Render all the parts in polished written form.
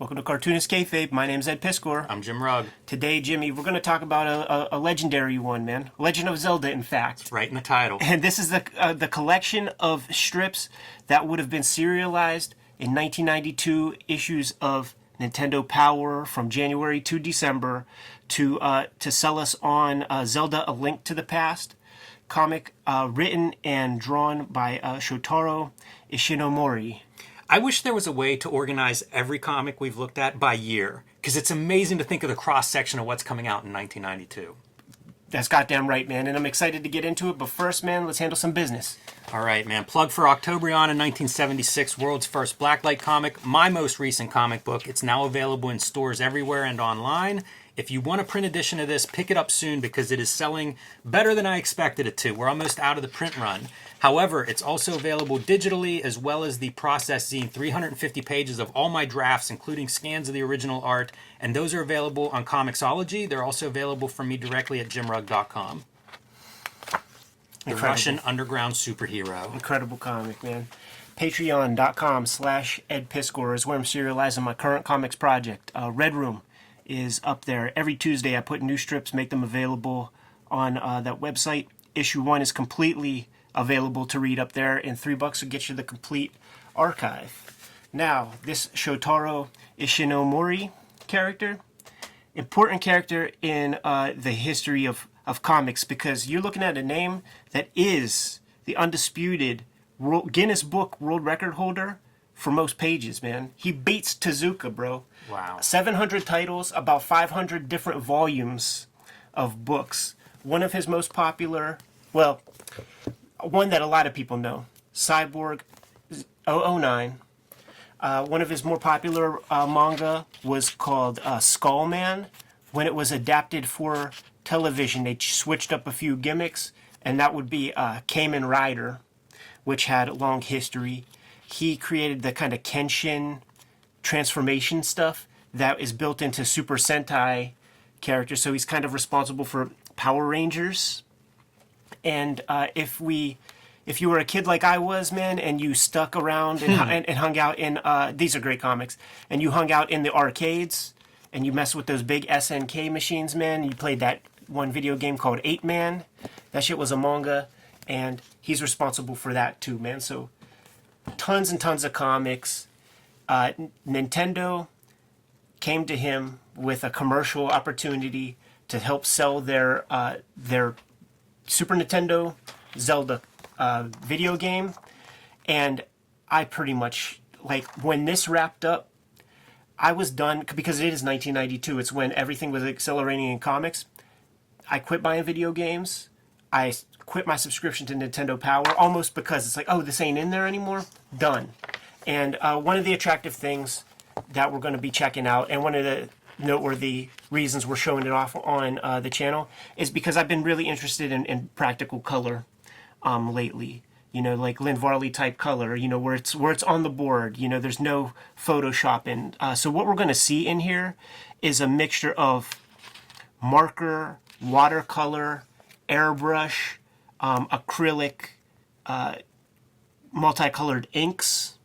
Welcome to Cartoonist Kayfabe. My name's Ed Piskor. I'm Jim Rugg. Today, Jimmy, we're going to talk about a legendary one, man. Legend of Zelda, in fact. It's right in the title. And this is the collection of strips that would have been serialized in 1992 issues of Nintendo Power from January to December to sell us on Zelda: A Link to the Past, comic written and drawn by Shotaro Ishinomori. I wish there was a way to organize every comic we've looked at by year, because it's amazing to think of the cross-section of what's coming out in 1992. That's goddamn right, man, and I'm excited to get into it, but first, man, let's handle some business. All right, man. Plug for Octobrion in 1976, world's first blacklight comic, my most recent comic book. It's now available in stores everywhere and online. If you want a print edition of this, pick it up soon because it is selling better than I expected it to. We're almost out of the print run. However, it's also available digitally as well as the process zine, 350 pages of all my drafts, including scans of the original art, and those are available on Comixology. They're also available from me directly at jimrugg.com. The Russian underground superhero. Incredible comic, man. Patreon.com/Ed Piskor is where I'm serializing my current comics project. Red Room is up there. Every Tuesday I put new strips, make them available on that website. Issue 1 is completely available to read up there, and $3 will get you the complete archive. Now, this Shotaro Ishinomori character, important character in the history of comics, because you're looking at a name that is the undisputed Guinness Book World Record holder for most pages, man. He beats Tezuka, bro. Wow. 700 titles, about 500 different volumes of books. One of his most popular, well, one that a lot of people know, Cyborg 009. One of his more popular manga was called Skullman. When it was adapted for television, they switched up a few gimmicks, and that would be Kamen Rider, which had a long history. He created the kind of Kenshin transformation stuff that is built into Super Sentai characters, so he's kind of responsible for Power Rangers. And if you were a kid like I was, man, and you stuck around and hung out in these are great comics, and you hung out in the arcades and you messed with those big SNK machines, man, you played that one video game called 8-Man. That shit was a manga, and he's responsible for that too, man. So tons and tons of comics. Nintendo came to him with a commercial opportunity to help sell their Super Nintendo Zelda video game, and I pretty much, like, when this wrapped up, I was done, because it is 1992. It's when everything was accelerating in comics. I quit buying video games. I quit my subscription to Nintendo Power, almost because it's like, oh, this ain't in there anymore. Done. And one of the attractive things that we're going to be checking out, and one of the noteworthy reasons we're showing it off on the channel, is because I've been really interested in practical color lately. You know, like Lynn Varley type color, you know, where it's on the board, you know, there's no Photoshop. So what we're going to see in here is a mixture of marker, watercolor, airbrush, acrylic, multicolored inks,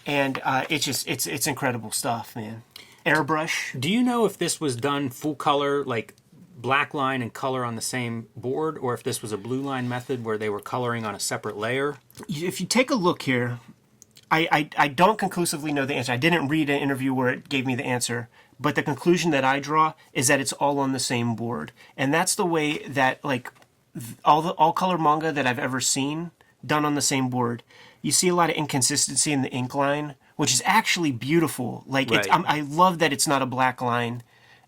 and it's incredible stuff, man. Airbrush. Do you know if this was done full color, like black line and color on the same board, or if this was a blue line method where they were coloring on a separate layer? If you take a look here, I don't conclusively know the answer. I didn't read an interview where it gave me the answer, but the conclusion that I draw is that it's all on the same board. And that's the way that, like, all color manga that I've ever seen done on the same board. You see a lot of inconsistency in the ink line, which is actually beautiful. Like, right. I love that it's not a black line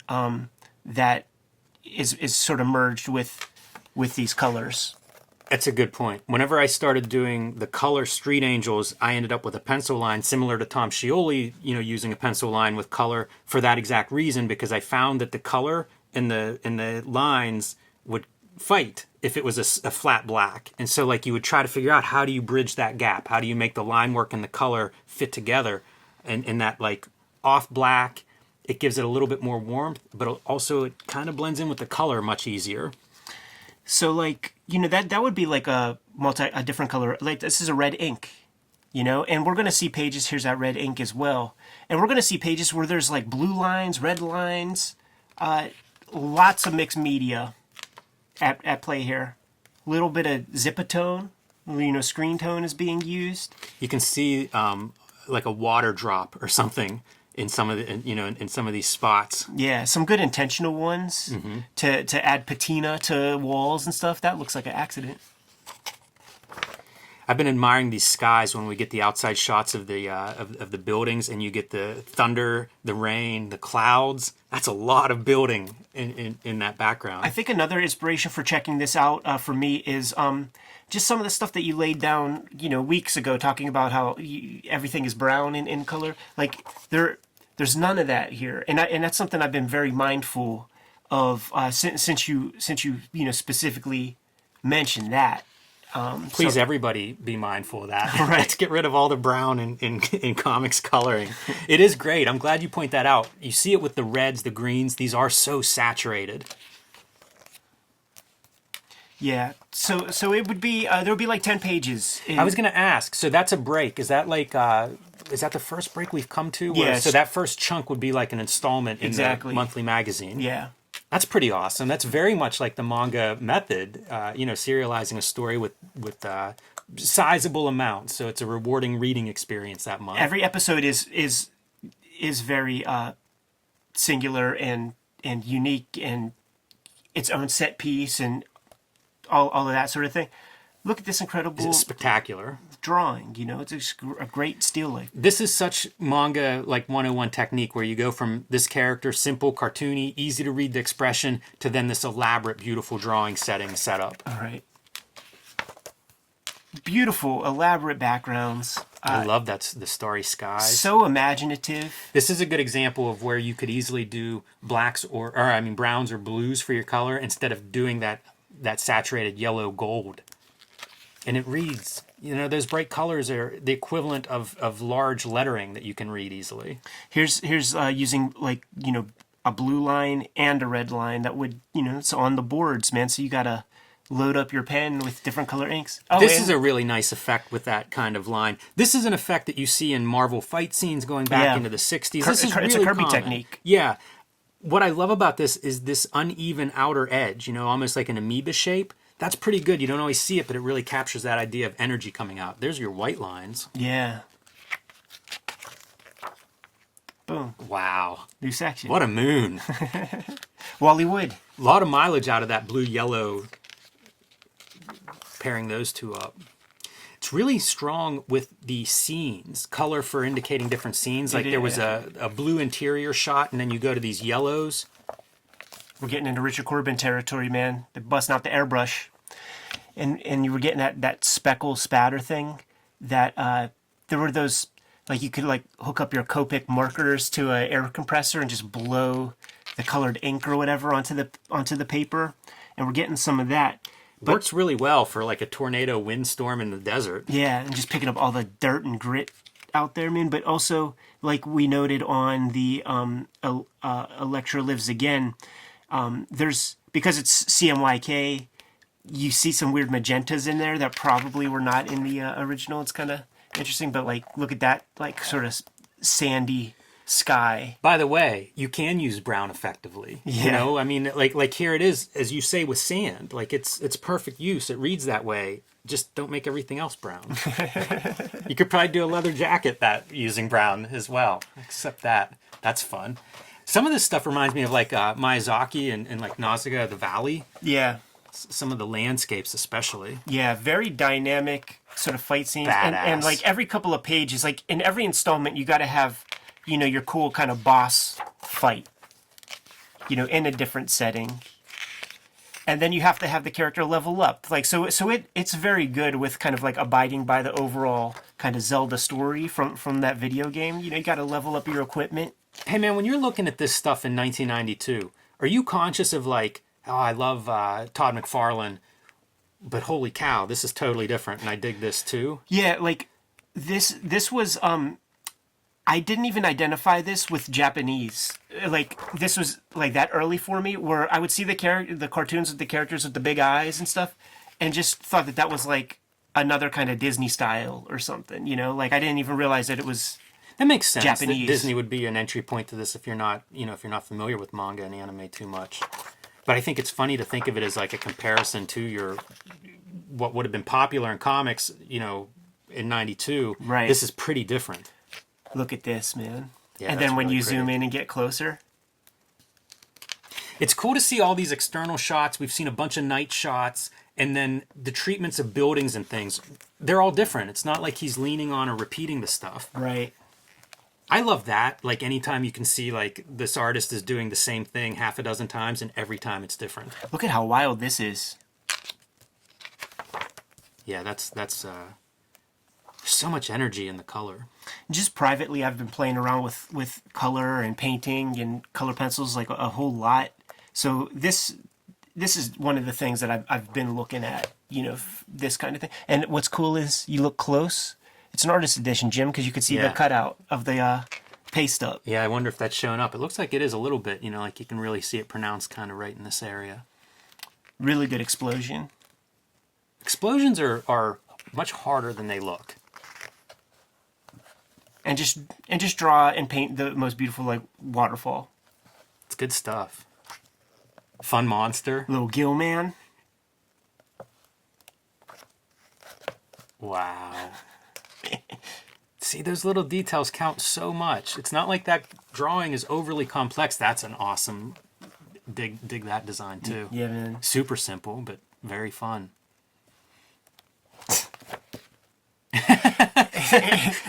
that is sort of merged with these colors. That's a good point. Whenever I started doing the color Street Angels, I ended up with a pencil line similar to Tom Scioli, you know, using a pencil line with color for that exact reason, because I found that the color in the lines would fight if it was a flat black. And so, like, you would try to figure out, how do you bridge that gap? How do you make the line work and the color fit together? And in that, like, off black, it gives it a little bit more warmth, but also it kind of blends in with the color much easier. So, like, you know, that would be like a different color. Like, this is a red ink, you know, and we're going to see pages. Here's that red ink as well. And we're going to see pages where there's like blue lines, red lines, lots of mixed media at play here. A little bit of zipatone, screen tone is being used. You can see like a water drop or something in some of the, in some of these spots. Yeah, some good intentional ones to add patina to walls and stuff. That looks like an accident. I've been admiring these skies when we get the outside shots of the of the buildings, and you get the thunder, the rain, the clouds. That's a lot of building in that background. I think another inspiration for checking this out for me is just some of the stuff that you laid down, weeks ago, talking about how everything is brown in color. Like there's none of that here, and that's something I've been very mindful of since you specifically mentioned that. Please, everybody, be mindful of that. Right. Let's get rid of all the brown in comics coloring. It is great. I'm glad you point that out. You see it with the reds, the greens. These are so saturated. Yeah. So it would be there would be like 10 pages. I was going to ask. So that's a break. Is that like is that the first break we've come to? Yes. So that first chunk would be like an installment in the monthly magazine. Yeah. That's pretty awesome. That's very much like the manga method, serializing a story with sizable amounts. So it's a rewarding reading experience that month. Every episode is very singular and unique and its own set piece and all of that sort of thing. Look at this incredible It's spectacular drawing. It's a great still life. This is such manga like 101 technique where you go from this character, simple, cartoony, easy to read the expression, to then this elaborate, beautiful drawing setting setup. All right. Beautiful, elaborate backgrounds. I love the starry skies. So imaginative. This is a good example of where you could easily do blacks or browns or blues for your color instead of doing that saturated yellow gold. And it reads, those bright colors are the equivalent of large lettering that you can read easily. Here's using a blue line and a red line that would, it's on the boards, man. So you got to load up your pen with different color inks. This is a really nice effect with that kind of line. This is an effect that you see in Marvel fight scenes going back into the 60s. It's a Kirby technique. Yeah. What I love about this is this uneven outer edge, almost like an amoeba shape. That's pretty good. You don't always see it, but it really captures that idea of energy coming out. There's your white lines. Yeah. Boom. Wow. New section. What a moon. Wally Wood. A lot of mileage out of that blue-yellow, pairing those two up. It's really strong with the scenes, color for indicating different scenes. Like there was a blue interior shot, and then you go to these yellows. We're getting into Richard Corbin territory, man. They're busting out the airbrush. And you were getting that speckle spatter thing that there were those, like you could like hook up your Copic markers to an air compressor and just blow the colored ink or whatever onto the paper. And we're getting some of that. But, works really well for like a tornado windstorm in the desert. Yeah, and just picking up all the dirt and grit out there, man. But also, like we noted on the Electra Lives Again, there's, because it's CMYK, you see some weird magentas in there that probably were not in the original. It's kind of interesting, but like, look at that, like sort of sandy sky. By the way, you can use brown effectively. Yeah. Like here it is, as you say, with sand. Like it's perfect use. It reads that way. Just don't make everything else brown. You could probably do a leather jacket using brown as well. Except that's fun. Some of this stuff reminds me of like Miyazaki and like Nausicaa of the Valley. Yeah. Some of the landscapes especially. Yeah, very dynamic sort of fight scenes. Badass. And like every couple of pages, like in every installment, you got to have, your cool kind of boss fight, in a different setting. And then you have to have the character level up. Like, so it's very good with kind of like abiding by the overall kind of Zelda story from that video game. You got to level up your equipment. Hey man, when you're looking at this stuff in 1992, are you conscious of like, oh, I love Todd McFarlane, but holy cow, this is totally different, and I dig this too? Yeah, like this was I didn't even identify this with Japanese. Like this was like that early for me, where I would see the cartoons with the characters with the big eyes and stuff, and just thought that was like another kind of Disney style or something. Like I didn't even realize that it was. It makes sense. Japanese. Disney would be an entry point to this if you're not, if you're not familiar with manga and anime too much. But I think it's funny to think of it as like a comparison to what would have been popular in comics, in 92. Right. This is pretty different. Look at this, man. Yeah, And that's then when really you zoom pretty. in and get closer, It's cool to see all these external shots. We've seen a bunch of night shots, and then the treatments of buildings and things. They're all different. It's not like he's leaning on or repeating the stuff. right? I love that. Like anytime you can see like this artist is doing the same thing half a dozen times, and every time it's different. Look at how wild this is. Yeah, that's there's so much energy in the color. Just privately, I've been playing around with color and painting and color pencils like a whole lot. So this is one of the things that I've been looking at, this kind of thing. And what's cool is you look close. It's an artist edition, Jim, because you can see the Yeah. cutout of the paste up. Yeah, I wonder if that's showing up. It looks like it is a little bit, like you can really see it pronounced kind of right in this area. Really good explosion. Explosions are much harder than they look. And just draw and paint the most beautiful like waterfall. It's good stuff. Fun monster. Little gill man. Wow. See, those little details count so much. It's not like that drawing is overly complex. That's an awesome dig that design too. Yeah, man. Super simple, but very fun.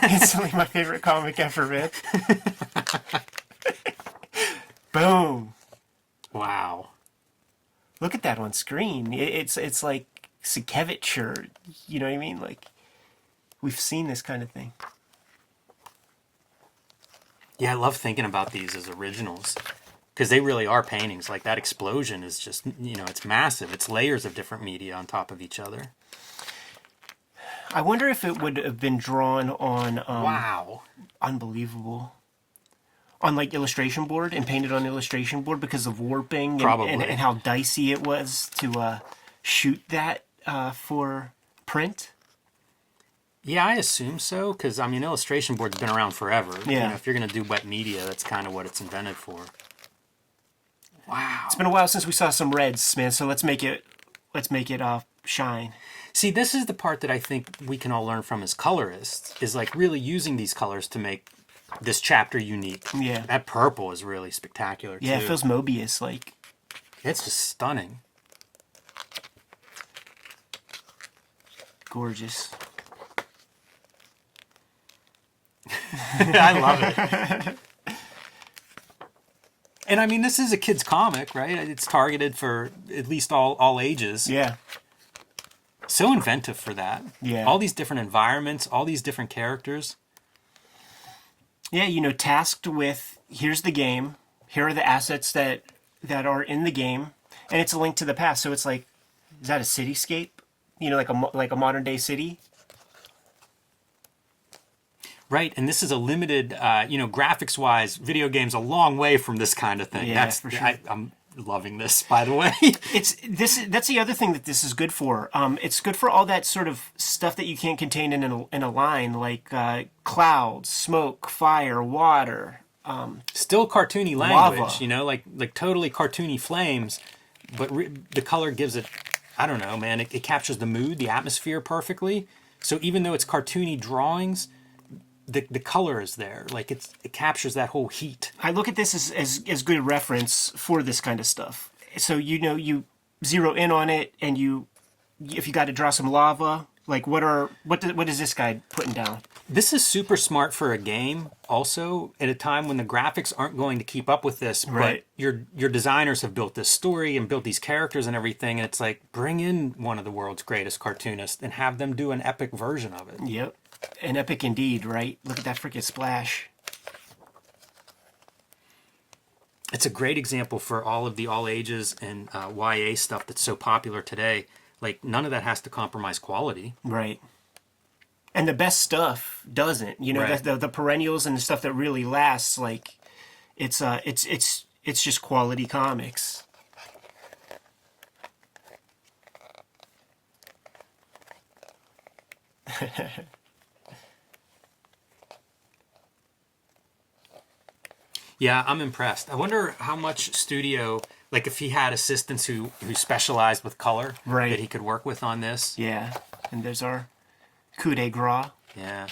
Instantly my favorite comic ever, man. Boom. Wow. Look at that on screen. It's like Sienkiewicz, or you know what I mean? Like we've seen this kind of thing. Yeah, I love thinking about these as originals because they really are paintings. Like that explosion is just, it's massive. It's layers of different media on top of each other. I wonder if it would have been drawn on Wow. unbelievable. On like illustration board and painted on illustration board because of warping Probably. and how dicey it was to shoot that for print. Yeah, I assume so because, illustration board's been around forever. Yeah. If you're going to do wet media, that's kind of what it's invented for. Wow. It's been a while since we saw some reds, man. So let's make it shine. See, this is the part that I think we can all learn from as colorists, is like really using these colors to make this chapter unique. Yeah. That purple is really spectacular, too. Yeah, it feels Mobius like. It's just stunning. Gorgeous. I love it. And this is a kid's comic, right? It's targeted for at least all ages. Yeah. So inventive for that. Yeah. All these different environments, all these different characters. Yeah, tasked with, here's the game, here are the assets that are in the game, and it's a link to the past. So it's like, is that a cityscape? Like a modern day city? Right, and this is a limited, graphics-wise, video game's a long way from this kind of thing. Yeah, for sure. I'm loving this, by the way. That's the other thing that this is good for. It's good for all that sort of stuff that you can't contain in a line, like clouds, smoke, fire, water. Still cartoony language, Lava. like totally cartoony flames, but the color gives it, I don't know, man, it captures the mood, the atmosphere perfectly. So even though it's cartoony drawings, the color is there. Like it captures that whole heat. I look at this as good reference for this kind of stuff. So you zero in on it, and if you got to draw some lava, like what is this guy putting down? This is super smart for a game, also at a time when the graphics aren't going to keep up with this. Right. But your designers have built this story and built these characters and everything, and it's like bring in one of the world's greatest cartoonists and have them do an epic version of it. Yep, an epic indeed, right? Look at that freaking splash. It's a great example for all of the all ages and YA stuff that's so popular today. Like none of that has to compromise quality. Right. And the best stuff doesn't. Right. The perennials and the stuff that really lasts, like it's just quality comics. Yeah, I'm impressed. I wonder how much studio, like if he had assistants who specialized with color Right. that he could work with on this. Yeah, and there's our coup de grace. Yeah.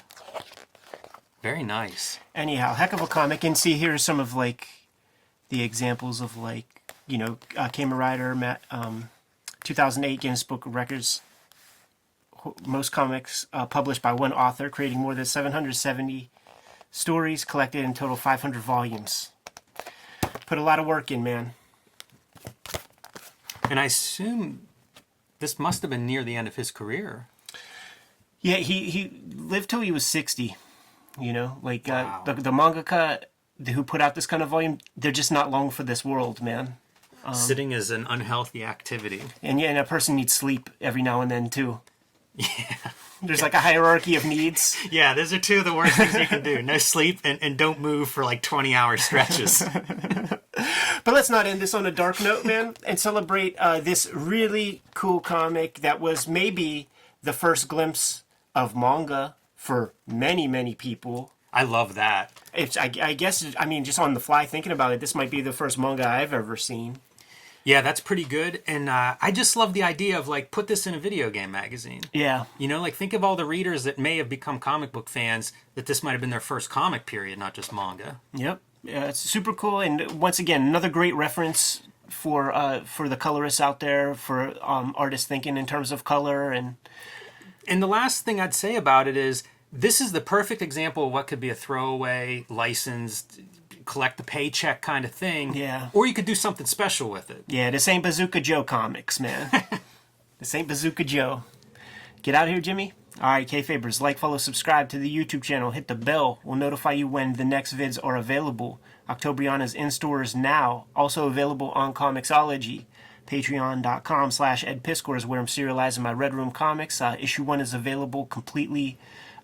Very nice. Anyhow, heck of a comic. And see, here's some of like the examples of like, you know, Kamen Rider, 2008 Guinness Book of Records. Most comics published by one author, creating more than 770 stories collected in total 500 volumes. Put a lot of work in, man. And I assume this must have been near the end of his career. Yeah, he lived till he was 60. You know, like Wow. the mangaka who put out this kind of volume, they're just not long for this world, man. Sitting is an unhealthy activity. And yeah, and a person needs sleep every now and then too. Yeah. There's like a hierarchy of needs. Yeah, those are two of the worst things you can do. No sleep and don't move for like 20-hour stretches. But let's not end this on a dark note, man, and celebrate this really cool comic that was maybe the first glimpse of manga for many, many people. I love that. It's, I guess, I mean, just on the fly thinking about it, this might be the first manga I've ever seen. Yeah, that's pretty good. And I just love the idea of like, put this in a video game magazine. Yeah. You know, like think of all the readers that may have become comic book fans that this might have been their first comic period, not just manga. Yep. Yeah, it's super cool. And once again, another great reference for the colorists out there, for artists thinking in terms of color. And the last thing I'd say about it is this is the perfect example of what could be a throwaway, licensed, collect the paycheck kind of thing. Yeah. Or you could do something special with it. yeah, this ain't Bazooka Joe comics, man. This ain't Bazooka Joe. Get out here, Jimmy. All right, Kayfabers, like, follow, subscribe to the YouTube channel. Hit the bell. We'll notify you when the next vids are available. Octobrion is in stores now. Also available on Comixology. Patreon.com/EdPiscor is where I'm serializing my Red Room comics. Issue 1 is available completely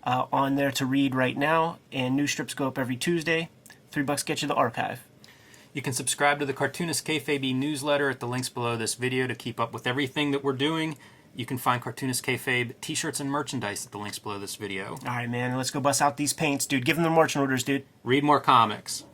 on there to read right now. And new strips go up every Tuesday. $3 get you the archive. You can subscribe to the Cartoonist Kayfabe newsletter at the links below this video to keep up with everything that we're doing. You can find Cartoonist Kayfabe t-shirts and merchandise at the links below this video. All right, man. Let's go bust out these paints, dude. Give them the marching orders, dude. Read more comics.